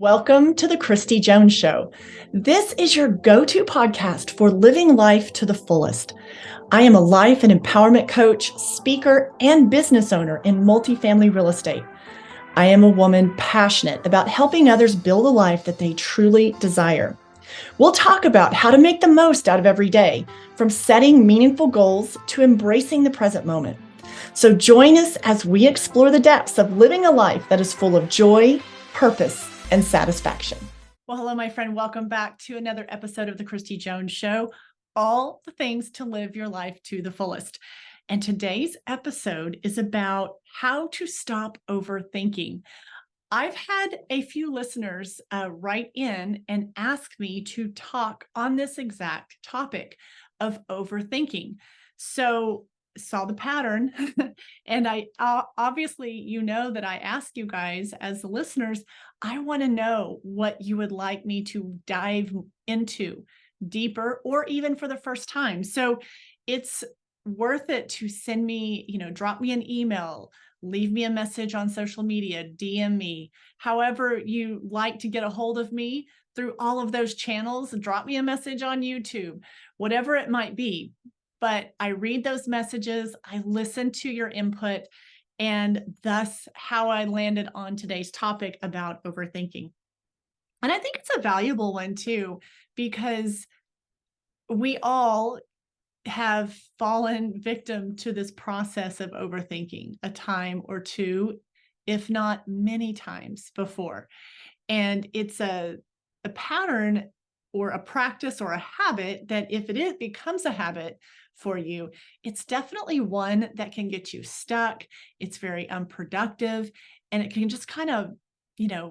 Welcome to the Kristi Jones Show. This is your go-to podcast for living life to the fullest. I am a life and empowerment coach, speaker, and business owner in multifamily real estate. I am a woman passionate about helping others build a life that they truly desire. We'll talk about how to make the most out of every day, from setting meaningful goals to embracing the present moment. So join us as we explore the depths of living a life that is full of joy, purpose, and satisfaction. Well, hello, my friend. Welcome back to another episode of the Kristi Jones Show, all the things to live your life to the fullest. And today's episode is about how to stop overthinking. I've had a few listeners write in and ask me to talk on this exact topic of overthinking. So saw the pattern and I obviously, you know, that I ask you guys as the listeners, I want to know what you would like me to dive into deeper or even for the first time. So it's worth it to send me, drop me an email, leave me a message on social media, DM me, however you like to get a hold of me through all of those channels, drop me a message on YouTube, whatever it might be. But I read those messages, I listen to your input, and thus how I landed on today's topic about overthinking. And I think it's a valuable one too, because we all have fallen victim to this process of overthinking a time or two, if not many times before. And it's a pattern or a practice or a habit that if it becomes a habit for you, it's definitely one that can get you stuck. It's very unproductive and it can just kind of,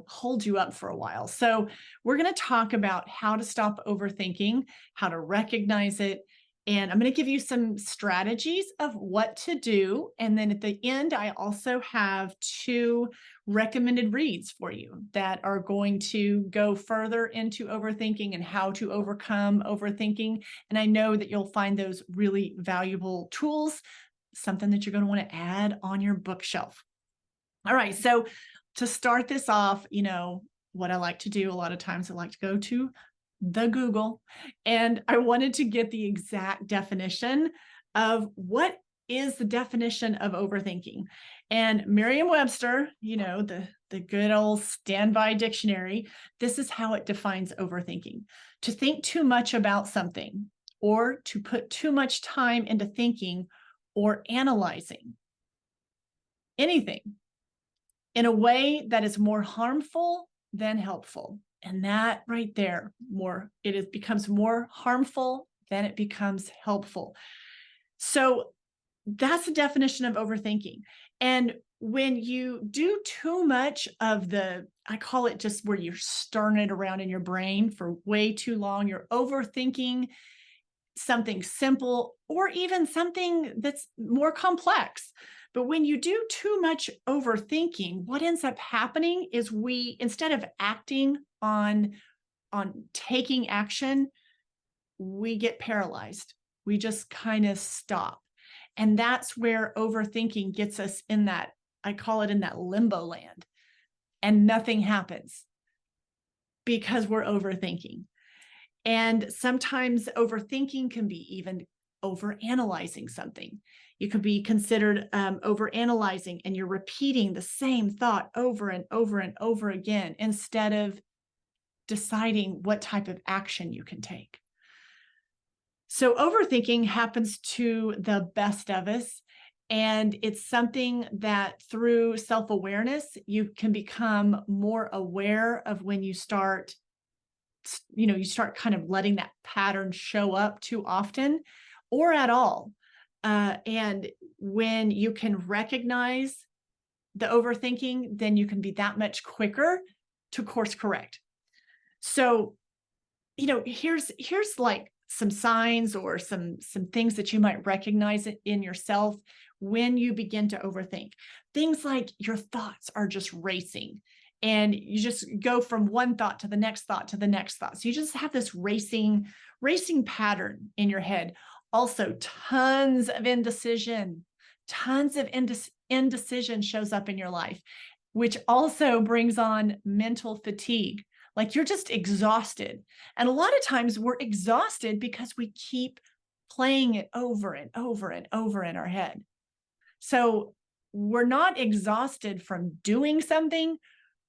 hold you up for a while. So we're going to talk about how to stop overthinking, how to recognize it. And I'm going to give you some strategies of what to do. And then at the end, I also have 2 recommended reads for you that are going to go further into overthinking and how to overcome overthinking. And I know that you'll find those really valuable tools, something that you're going to want to add on your bookshelf. All right. So to start this off, what I like to do a lot of times, I like to go to the Google, and I wanted to get the exact definition of what is the definition of overthinking. And Merriam-Webster, the good old standby dictionary, this is how it defines overthinking: to think too much about something, or to put too much time into thinking or analyzing anything in a way that is more harmful than helpful. And that right there, becomes more harmful than it becomes helpful. So that's the definition of overthinking. And when you do too much of I call it just where you're stirring it around in your brain for way too long, you're overthinking something simple or even something that's more complex. But when you do too much overthinking, what ends up happening is instead of acting on taking action, we get paralyzed. We just kind of stop. And that's where overthinking gets us in that, I call it in that limbo land, and nothing happens because we're overthinking. And sometimes overthinking can be even overanalyzing something. You could be considered overanalyzing, and you're repeating the same thought over and over and over again instead of deciding what type of action you can take. So overthinking happens to the best of us. And it's something that through self-awareness, you can become more aware of when you start kind of letting that pattern show up too often or at all. And when you can recognize the overthinking, then you can be that much quicker to course correct. So, here's like some signs or some things that you might recognize in yourself when you begin to overthink. Things like your thoughts are just racing, and you just go from one thought to the next thought to the next thought. So you just have this racing pattern in your head. Also, tons of indecision shows up in your life. which also brings on mental fatigue. Like you're just exhausted. And a lot of times we're exhausted because we keep playing it over and over and over in our head. So we're not exhausted from doing something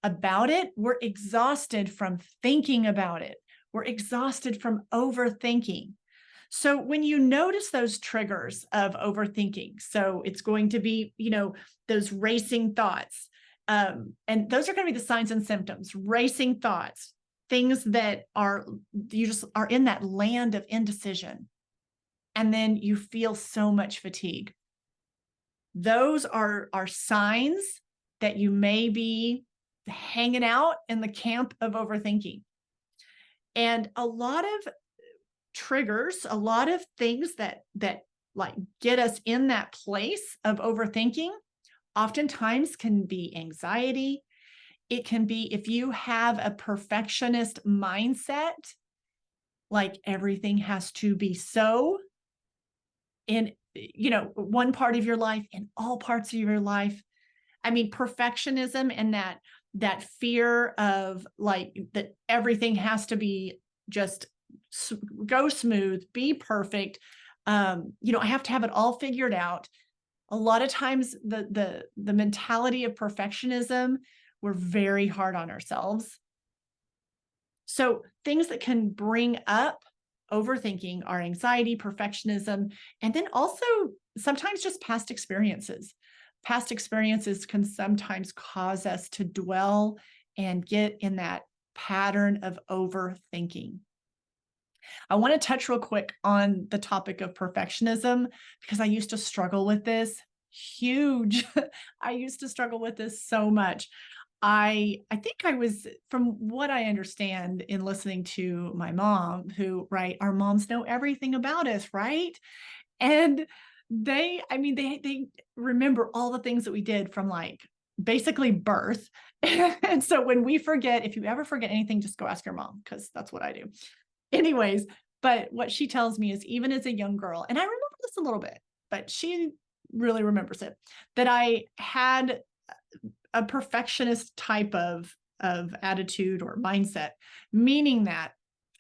about it. We're exhausted from thinking about it. We're exhausted from overthinking. So when you notice those triggers of overthinking, so it's going to be, those racing thoughts. And those are going to be the signs and symptoms, racing thoughts, things that you just are in that land of indecision. And then you feel so much fatigue. Those are signs that you may be hanging out in the camp of overthinking. And a lot of triggers, a lot of things that like get us in that place of overthinking, oftentimes can be anxiety. It can be if you have a perfectionist mindset, like everything has to be so in, one part of your life, in all parts of your life. I mean, perfectionism and that fear of like that everything has to be just go smooth, be perfect. I have to have it all figured out. A lot of times the mentality of perfectionism, we're very hard on ourselves. So things that can bring up overthinking are anxiety, perfectionism, and then also sometimes just past experiences. Past experiences can sometimes cause us to dwell and get in that pattern of overthinking. I want to touch real quick on the topic of perfectionism because I used to struggle with this huge. I used to struggle with this so much. I think I was, from what I understand in listening to my mom, who, right, our moms know everything about us, right? And they remember all the things that we did from like basically birth. And so when we forget, if you ever forget anything, just go ask your mom, because that's what I do. Anyways, but what she tells me is even as a young girl, and I remember this a little bit, but she really remembers it, that I had a perfectionist type of attitude or mindset, meaning that,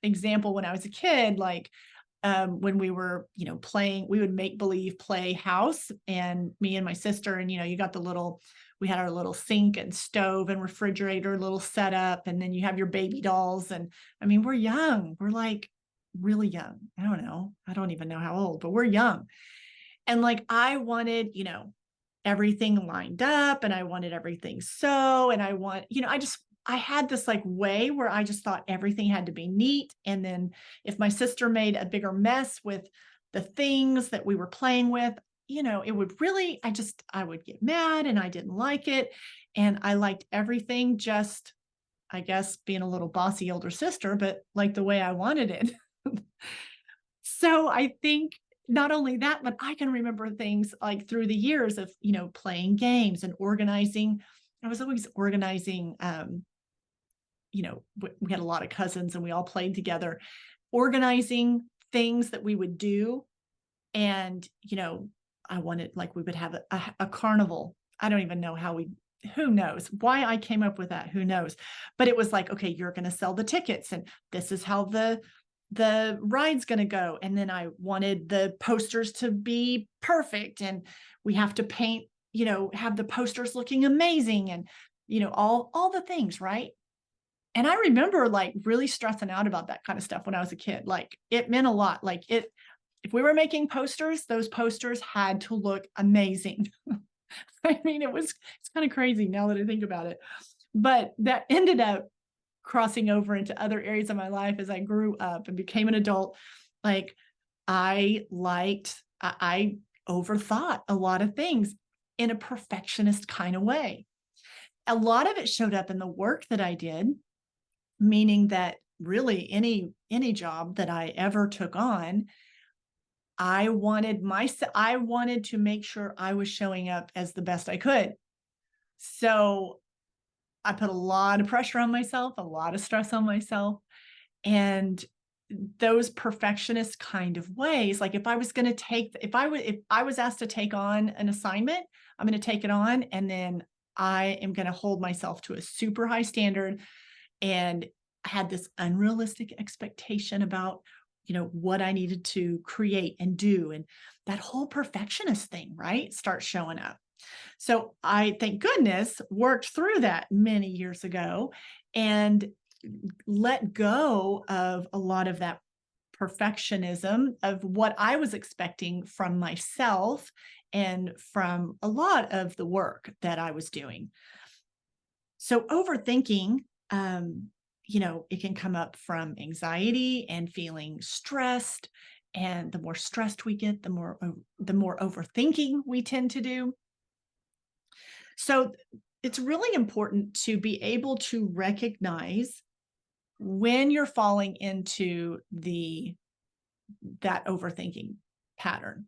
example, when I was a kid, like when we were, playing, we would make believe play house, and me and my sister, and, you got we had our little sink and stove and refrigerator little setup. And then you have your baby dolls. And I mean, we're young. We're like really young. I don't know. I don't even know how old, but we're young. And like, I wanted, everything lined up, and I wanted everything and I had this like way where I just thought everything had to be neat. And then if my sister made a bigger mess with the things that we were playing with, it would really, I would get mad and I didn't like it. And I liked everything just, I guess, being a little bossy older sister, but like the way I wanted it. So I think not only that, but I can remember things like through the years of, playing games and organizing. I was always organizing, we had a lot of cousins and we all played together, organizing things that we would do. And, I wanted, like, we would have a carnival. I don't even know who knows why I came up with that? Who knows? But it was like, okay, you're going to sell the tickets and this is how the ride's going to go. And then I wanted the posters to be perfect, and we have to paint, have the posters looking amazing, and, all the things, right? And I remember like really stressing out about that kind of stuff when I was a kid. Like it meant a lot. Like if we were making posters, those posters had to look amazing. I mean, it's kind of crazy now that I think about it, but that ended up crossing over into other areas of my life as I grew up and became an adult. Like I overthought a lot of things in a perfectionist kind of way. A lot of it showed up in the work that I did, meaning that really any job that I ever took on, I wanted to make sure I was showing up as the best I could. So I put a lot of pressure on myself, a lot of stress on myself. And those perfectionist kind of ways, like if I was asked to take on an assignment, I'm going to take it on. And then I am going to hold myself to a super high standard. And I had this unrealistic expectation about, what I needed to create and do. And that whole perfectionist thing, right, starts showing up. So I, thank goodness, worked through that many years ago and let go of a lot of that perfectionism of what I was expecting from myself and from a lot of the work that I was doing. So overthinking, it can come up from anxiety and feeling stressed. And the more stressed we get, the more overthinking we tend to do. So it's really important to be able to recognize when you're falling into that overthinking pattern.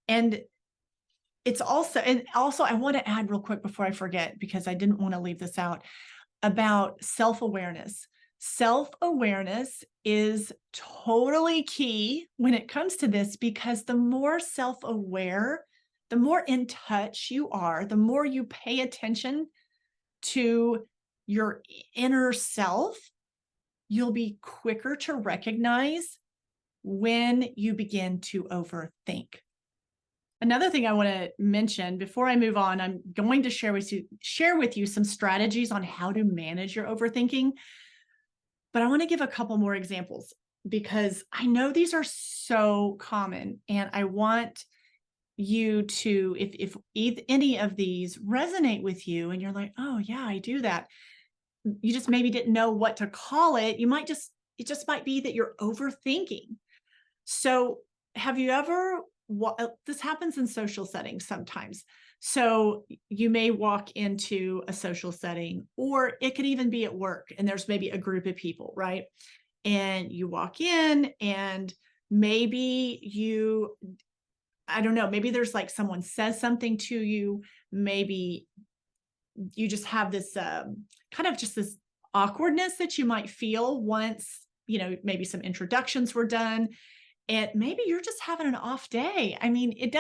And also I want to add real quick before I forget, because I didn't want to leave this out, about self-awareness. Self-awareness is totally key when it comes to this, because the more self-aware, the more in touch you are, the more you pay attention to your inner self, you'll be quicker to recognize when you begin to overthink. Another thing I want to mention before I move on, I'm going to share with you some strategies on how to manage your overthinking. But I want to give a couple more examples, because I know these are so common, and I want you to, if any of these resonate with you and you're like, oh yeah, I do that, you just maybe didn't know what to call it. It just might be that you're overthinking. So have you ever, this happens in social settings sometimes. So you may walk into a social setting, or it could even be at work, and there's maybe a group of people, right? And you walk in, and maybe I don't know, maybe there's like someone says something to you, maybe you just have this kind of just this awkwardness that you might feel once, maybe some introductions were done, and maybe you're just having an off day. I mean, it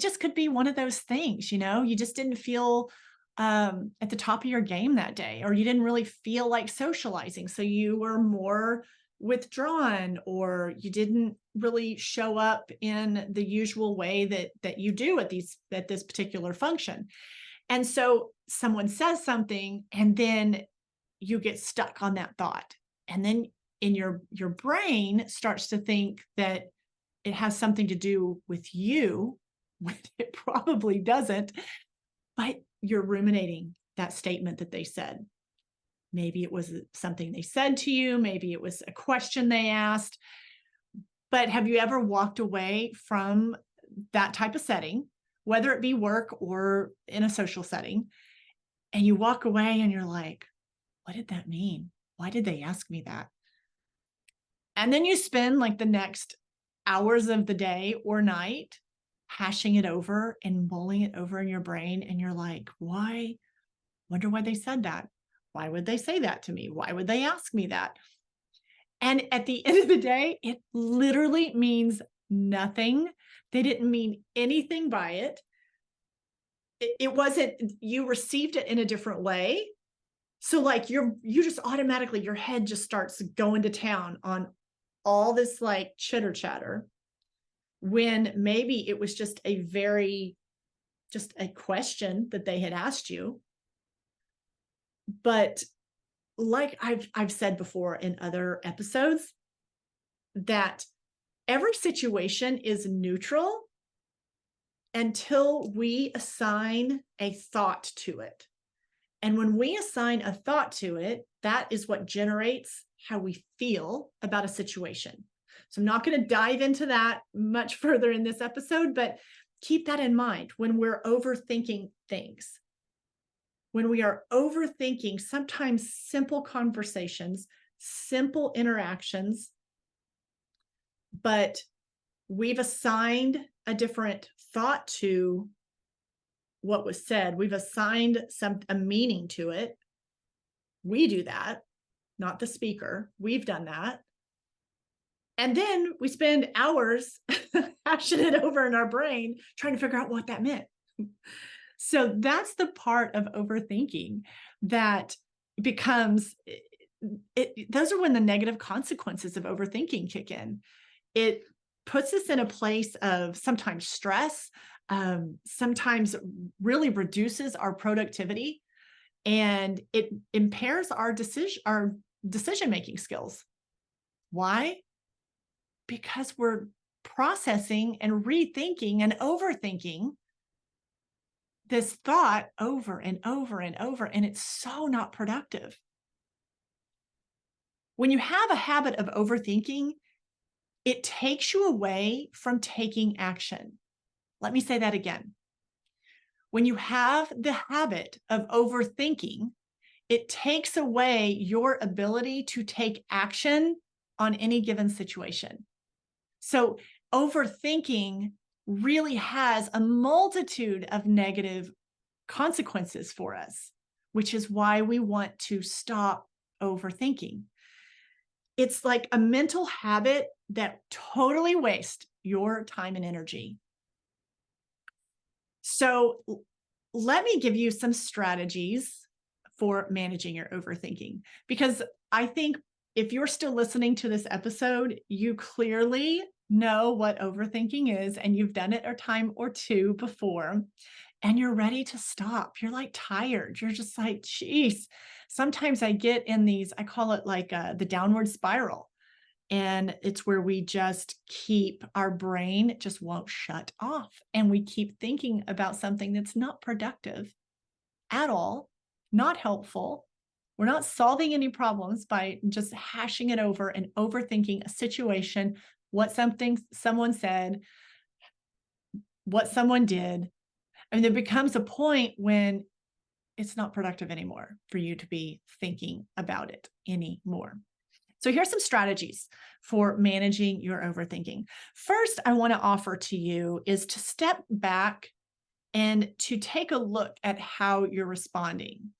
just could be one of those things, you just didn't feel at the top of your game that day, or you didn't really feel like socializing. So you were more withdrawn, or you didn't really show up in the usual way that you do at this particular function. And so someone says something, and then you get stuck on that thought. And then in your brain starts to think that it has something to do with you, when it probably doesn't, but you're ruminating that statement that they said. Maybe it was something they said to you, maybe it was a question they asked. But have you ever walked away from that type of setting, whether it be work or in a social setting, and you walk away and you're like, what did that mean? Why did they ask me that? And then you spend like the next hours of the day or night hashing it over and mulling it over in your brain. And you're like, why? Wonder why they said that. Why would they say that to me? Why would they ask me that? And at the end of the day, it literally means nothing. They didn't mean anything by it. It wasn't, you received it in a different way. So like you just automatically, your head just starts going to town on all this like chitter chatter, when maybe it was just a question that they had asked you. But like I've said before in other episodes, that every situation is neutral until we assign a thought to it. And when we assign a thought to it, that is what generates how we feel about a situation. So I'm not going to dive into that much further in this episode, but keep that in mind when we're overthinking things. When we are overthinking sometimes simple conversations, simple interactions, but we've assigned a different thought to what was said. We've assigned a meaning to it. We do that, not the speaker. We've done that. And then we spend hours hashing it over in our brain, trying to figure out what that meant. So that's the part of overthinking that becomes those are when the negative consequences of overthinking kick in. It puts us in a place of sometimes stress, sometimes really reduces our productivity, and it impairs our decision-making skills. Why? Because we're processing and rethinking and overthinking this thought over and over and over, and it's so not productive. When you have a habit of overthinking, it takes you away from taking action. Let me say that again. When you have the habit of overthinking, it takes away your ability to take action on any given situation. So overthinking really has a multitude of negative consequences for us, which is why we want to stop overthinking. It's like a mental habit that totally wastes your time and energy. So let me give you some strategies for managing your overthinking, because I think if you're still listening to this episode, you clearly know what overthinking is, and you've done it a time or two before, and you're ready to stop. You're like tired. You're just like, geez. Sometimes I get in these, I call it like the downward spiral. And it's where we just keep, our brain just won't shut off. And we keep thinking about something that's not productive at all, not helpful. We're not solving any problems by just hashing it over and overthinking a situation, what someone said, what someone did. I mean, there becomes a point when it's not productive anymore for you to be thinking about it anymore. So here's some strategies for managing your overthinking. First, I want to offer to you is to step back and to take a look at how you're responding,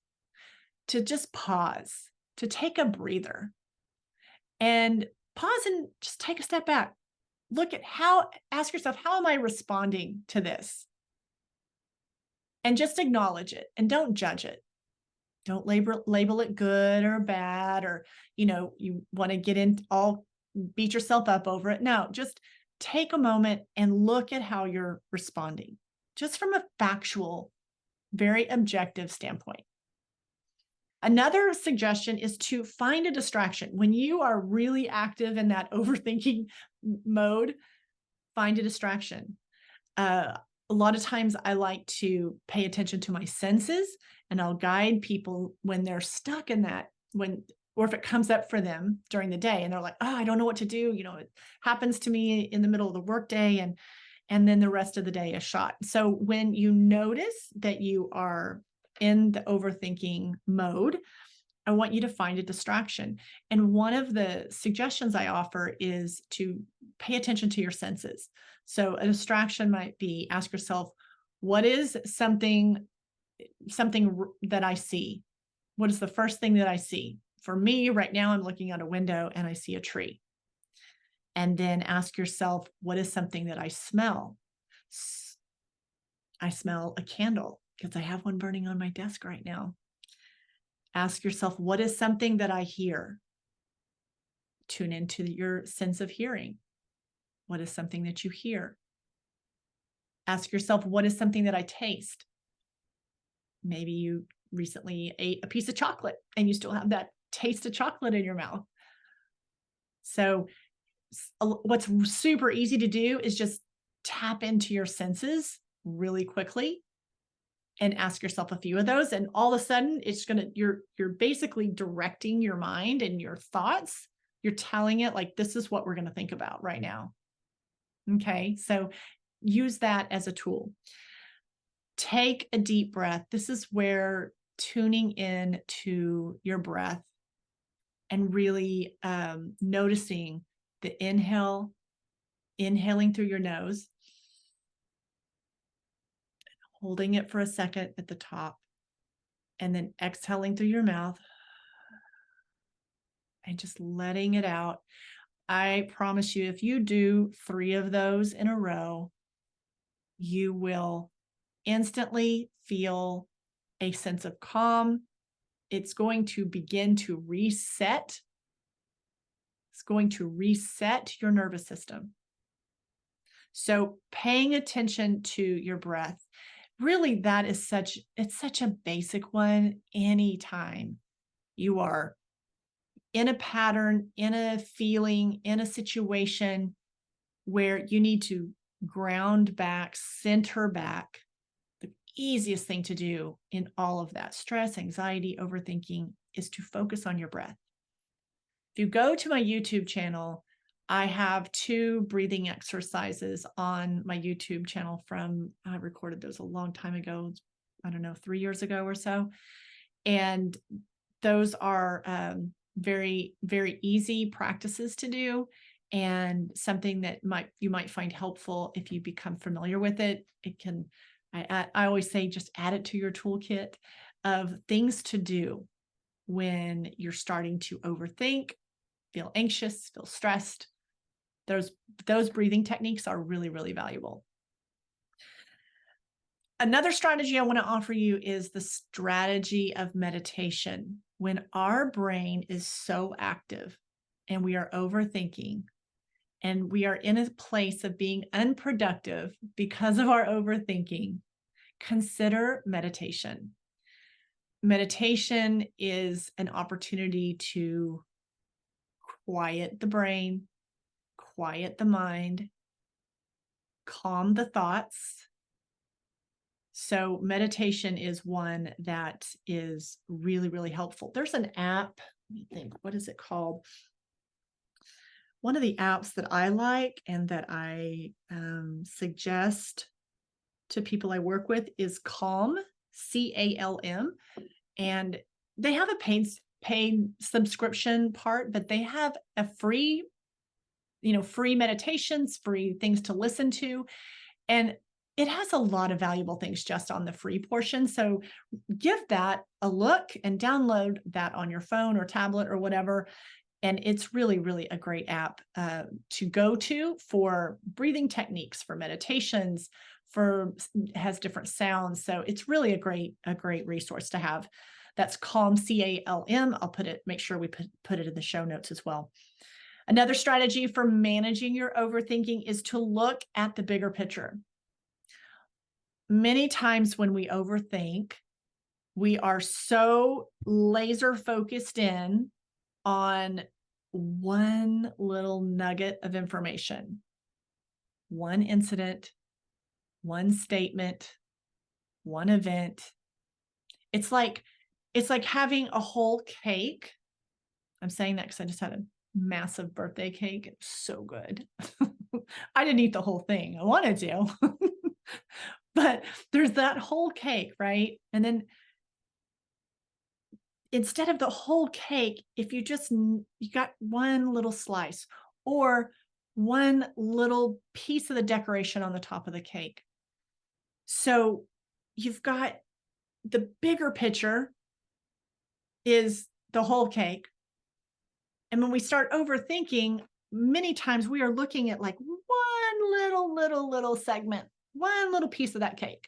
to just pause, to take a breather and pause and just take a step back. Look at ask yourself, how am I responding to this? And just acknowledge it and don't judge it. Don't label it good or bad, or, you want to get in all beat yourself up over it. No, just take a moment and look at how you're responding, just from a factual, very objective standpoint. Another suggestion is to find a distraction. When you are really active in that overthinking mode, find a distraction. A lot of times I like to pay attention to my senses, and I'll guide people when they're stuck in that, or if it comes up for them during the day and they're like, oh, I don't know what to do. It happens to me in the middle of the workday, and then the rest of the day is shot. So when you notice that you are in the overthinking mode, I want you to find a distraction. And one of the suggestions I offer is to pay attention to your senses. So a distraction might be, ask yourself, what is something that I see? What is the first thing that I see? For me, right now, I'm looking out a window and I see a tree. And then ask yourself, what is something that I smell? I smell a candle because I have one burning on my desk right now. Ask yourself, what is something that I hear? Tune into your sense of hearing. What is something that you hear? Ask yourself, what is something that I taste? Maybe you recently ate a piece of chocolate and you still have that taste of chocolate in your mouth. So what's super easy to do is just tap into your senses really quickly and ask yourself a few of those. And all of a sudden you're basically directing your mind and your thoughts. You're telling it like, this is what we're going to think about right now. Okay. So use that as a tool. Take a deep breath. This is where tuning in to your breath and really noticing the inhaling through your nose, holding it for a second at the top, and then exhaling through your mouth and just letting it out. I promise you, if you do 3 of those in a row, you will instantly feel a sense of calm. It's going to begin to reset. It's going to reset your nervous system. So paying attention to your breath, really it's such a basic one. Anytime you are in a pattern, in a feeling, in a situation where you need to ground back, center back, the easiest thing to do in all of that stress, anxiety, overthinking is to focus on your breath. If you go to my YouTube channel, I have 2 breathing exercises on my YouTube channel I recorded those a long time ago, I don't know, 3 years ago or so. And those are very, very easy practices to do, and something that you might find helpful if you become familiar with it. I always say, just add it to your toolkit of things to do when you're starting to overthink, feel anxious, feel stressed. Those breathing techniques are really, really valuable. Another strategy I want to offer you is the strategy of meditation. When our brain is so active and we are overthinking and we are in a place of being unproductive because of our overthinking, consider meditation. Meditation is an opportunity to quiet the brain, quiet the mind, calm the thoughts. So meditation is one that is really, really helpful. There's an app, let me think, what is it called? One of the apps that I like and that I suggest to people I work with is Calm, CALM. And they have a paid subscription part, but they have a free meditations, free things to listen to. And it has a lot of valuable things just on the free portion. So give that a look and download that on your phone or tablet or whatever. And it's really, really a great app to go to for breathing techniques, for meditations, has different sounds. So it's really a great resource to have. That's Calm, CALM. I'll make sure we put it in the show notes as well. Another strategy for managing your overthinking is to look at the bigger picture. Many times when we overthink, we are so laser focused in on one little nugget of information, one incident, one statement, one event. It's like having a whole cake. I'm saying that because I just had a massive birthday cake. It's so good. I didn't eat the whole thing. I wanted to. But there's that whole cake, right? And then instead of the whole cake, if you got one little slice or one little piece of the decoration on the top of the cake. So you've got the bigger picture is the whole cake. And when we start overthinking, many times we are looking at like one little segment, one little piece of that cake,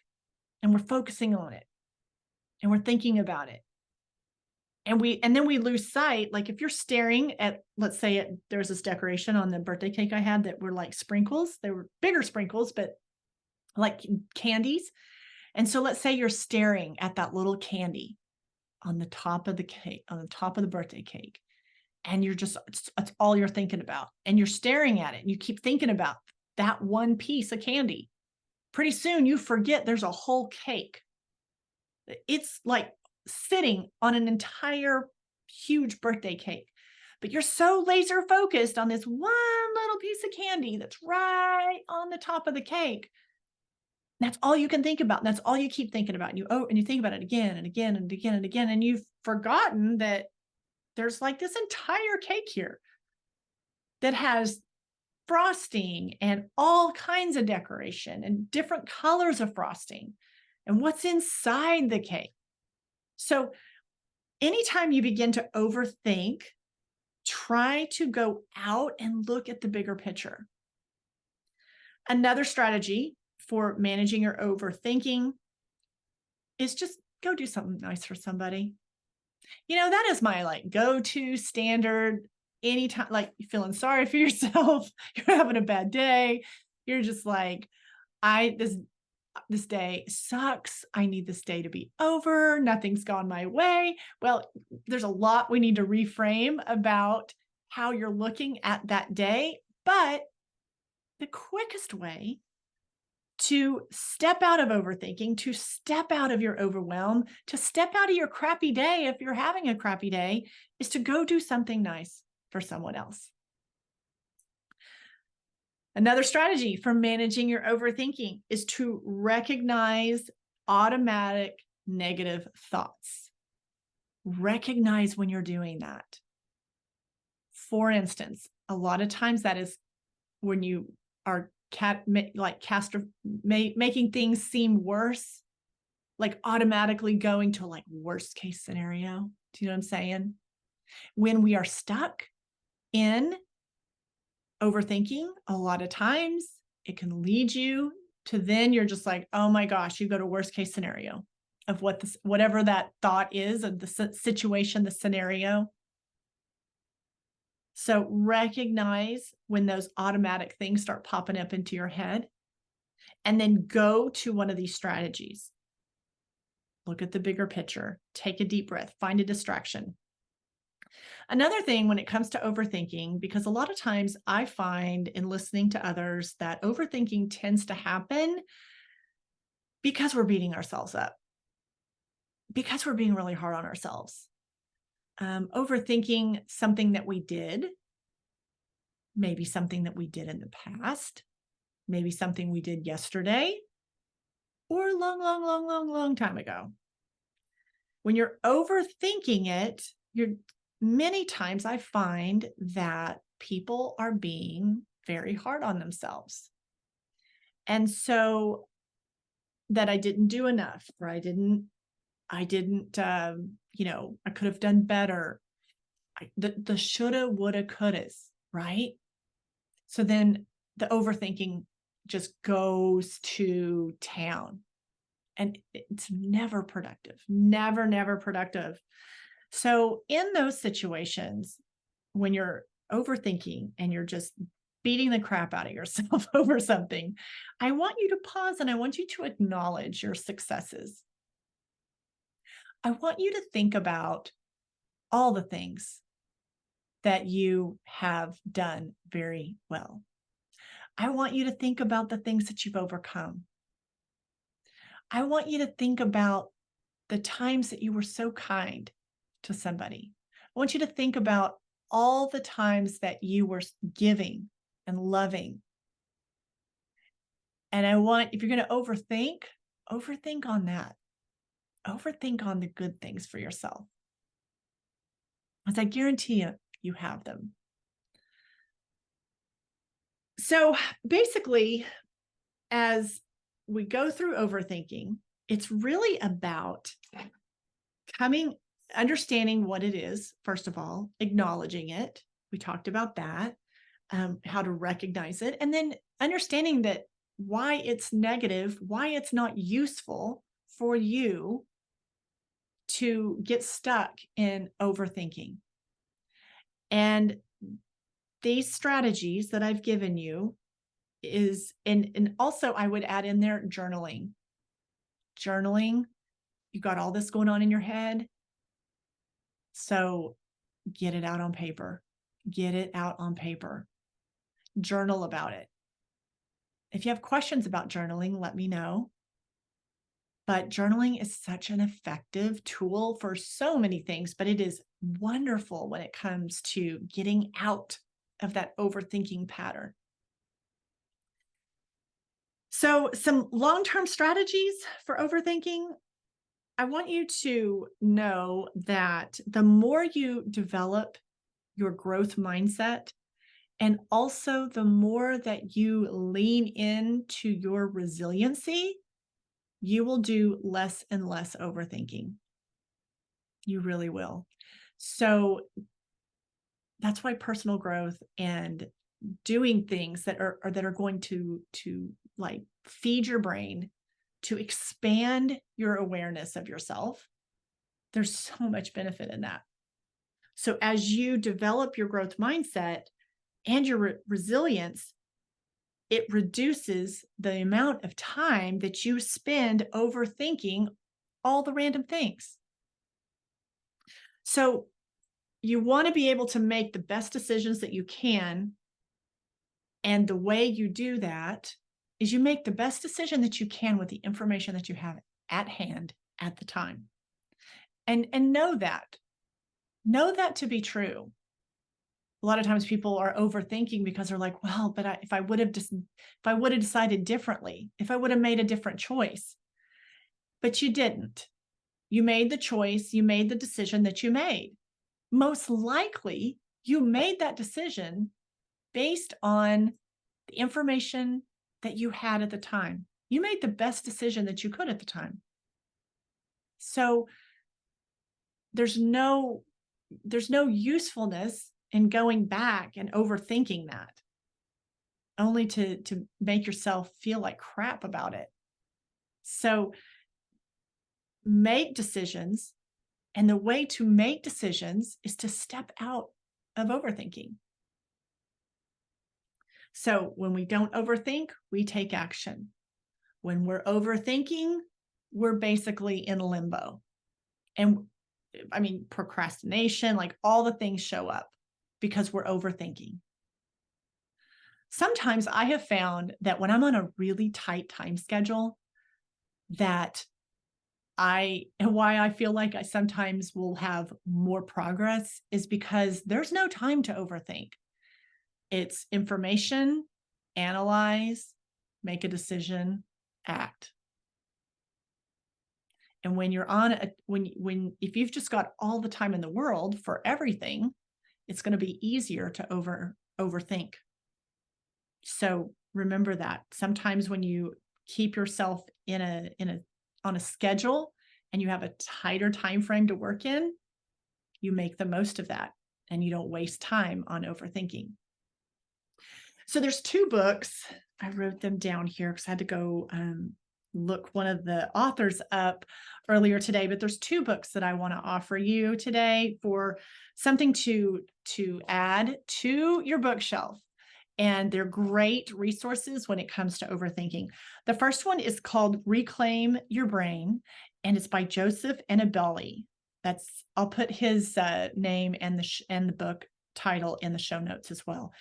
and we're focusing on it and we're thinking about it. And then we lose sight. Like if you're staring at, let's say there's this decoration on the birthday cake I had that were like sprinkles. They were bigger sprinkles, but like candies. And so let's say you're staring at that little candy on the top of the cake, on the top of the birthday cake. And it's all you're thinking about. And you're staring at it and you keep thinking about that one piece of candy. Pretty soon you forget there's a whole cake. It's like sitting on an entire huge birthday cake. But you're so laser focused on this one little piece of candy that's right on the top of the cake. That's all you can think about. And that's all you keep thinking about. And you think about it again and again and again and again. And you've forgotten that there's like this entire cake here that has frosting and all kinds of decoration and different colors of frosting and what's inside the cake. So anytime you begin to overthink, try to go out and look at the bigger picture. Another strategy for managing your overthinking is just go do something nice for somebody. That is my like go-to standard anytime, like you're feeling sorry for yourself, you're having a bad day, you're just like, this day sucks. I need this day to be over. Nothing's gone my way. Well, there's a lot we need to reframe about how you're looking at that day. But the quickest way to step out of overthinking, to step out of your overwhelm, to step out of your crappy day, if you're having a crappy day, is to go do something nice for someone else. Another strategy for managing your overthinking is to recognize automatic negative thoughts. Recognize when you're doing that. For instance, a lot of times that is when you are making things seem worse, like automatically going to like worst case scenario. Do you know what I'm saying? When we are stuck in overthinking, a lot of times it can lead you to then you're just like, oh my gosh, you go to worst case scenario of whatever that thought is of the situation, the scenario. So recognize when those automatic things start popping up into your head, and then go to one of these strategies. Look at the bigger picture, take a deep breath, find a distraction. Another thing when it comes to overthinking, because a lot of times I find in listening to others that overthinking tends to happen because we're beating ourselves up, because we're being really hard on ourselves. Overthinking something that we did, maybe something that we did in the past, maybe something we did yesterday, or a long time ago. When you're overthinking it, many times I find that people are being very hard on themselves. And so that I didn't do enough, or I didn't, I could have done better. The shoulda, woulda, couldas, right? So then the overthinking just goes to town, and it's never productive, never productive. So in those situations, when you're overthinking and you're just beating the crap out of yourself over something, I want you to pause and I want you to acknowledge your successes. I want you to think about all the things that you have done very well. I want you to think about the things that you've overcome. I want you to think about the times that you were so kind to somebody. I want you to think about all the times that you were giving and loving. And if you're going to overthink on that. Overthink on the good things for yourself. As I guarantee you have them. So basically, as we go through overthinking, it's really about understanding what it is, first of all, acknowledging it. We talked about that, how to recognize it, and then understanding that why it's negative, why it's not useful for you to get stuck in overthinking. And these strategies that I've given you and also I would add in there journaling. Journaling, you got all this going on in your head. So get it out on paper. Get it out on paper. Journal about it. If you have questions about journaling, let me know. But journaling is such an effective tool for so many things, but it is wonderful when it comes to getting out of that overthinking pattern. So some long-term strategies for overthinking. I want you to know that the more you develop your growth mindset, and also the more that you lean into your resiliency, you will do less and less overthinking. You really will. So that's why personal growth and doing things that are going to like feed your brain, to expand your awareness of yourself. There's so much benefit in that. So as you develop your growth mindset and your resilience, it reduces the amount of time that you spend overthinking all the random things. So you want to be able to make the best decisions that you can. And the way you do that is you make the best decision that you can with the information that you have at hand at the time. And know that. Know that to be true. A lot of times people are overthinking because they're like, well, but if I would have decided differently, if I would have made a different choice. But you didn't. You made the choice, you made the decision that you made. Most likely, you made that decision based on the information that you had at the time. You made the best decision that you could at the time. So there's no usefulness in going back and overthinking that, only to make yourself feel like crap about it. So make decisions. And the way to make decisions is to step out of overthinking. So when we don't overthink, we take action. When we're overthinking, we're basically in limbo. And I mean, procrastination, like all the things show up because we're overthinking. Sometimes I have found that when I'm on a really tight time schedule, why I feel like I sometimes will have more progress is because there's no time to overthink. It's information, analyze, make a decision, act. And when you're on if you've just got all the time in the world for everything, it's going to be easier to overthink. So remember that sometimes when you keep yourself on a schedule and you have a tighter time frame to work in, you make the most of that and you don't waste time on overthinking. So there's 2 books. I wrote them down here because I had to go look one of the authors up earlier today, but there's 2 books that I want to offer you today for something to add to your bookshelf. And they're great resources when it comes to overthinking. The first one is called Reclaim Your Brain, and it's by Joseph Annibali. I'll put his name and the book title in the show notes as well.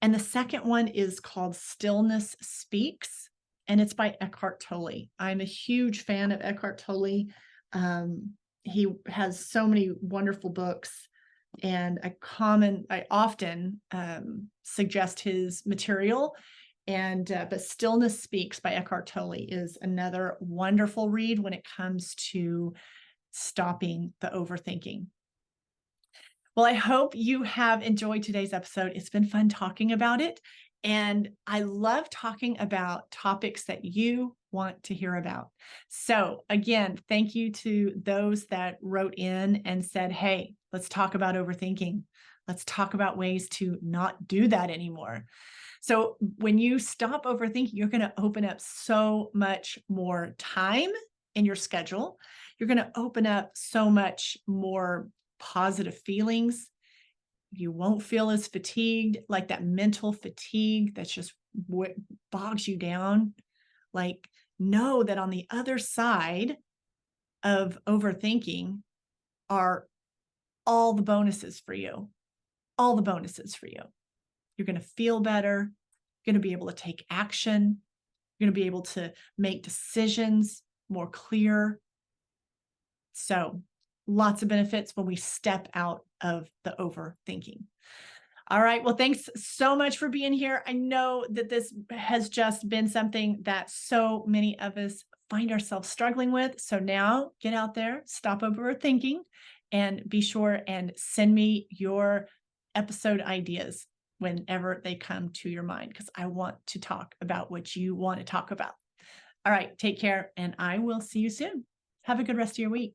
And the second one is called Stillness Speaks, and it's by Eckhart Tolle. I'm a huge fan of Eckhart Tolle. He has so many wonderful books. And I often suggest his material. But Stillness Speaks by Eckhart Tolle is another wonderful read when it comes to stopping the overthinking. Well, I hope you have enjoyed today's episode. It's been fun talking about it. And I love talking about topics that you want to hear about. So again, thank you to those that wrote in and said, hey, let's talk about overthinking. Let's talk about ways to not do that anymore. So when you stop overthinking, you're going to open up so much more time in your schedule. You're going to open up so much more positive feelings. You won't feel as fatigued, like that mental fatigue that's just bogs you down. Like, know that on the other side of overthinking are all the bonuses for you. All the bonuses for you. You're going to feel better. You're going to be able to take action. You're going to be able to make decisions more clear. So lots of benefits when we step out of the overthinking. All right. Well, thanks so much for being here. I know that this has just been something that so many of us find ourselves struggling with. So now get out there, stop overthinking, and be sure and send me your episode ideas whenever they come to your mind, because I want to talk about what you want to talk about. All right. Take care, and I will see you soon. Have a good rest of your week.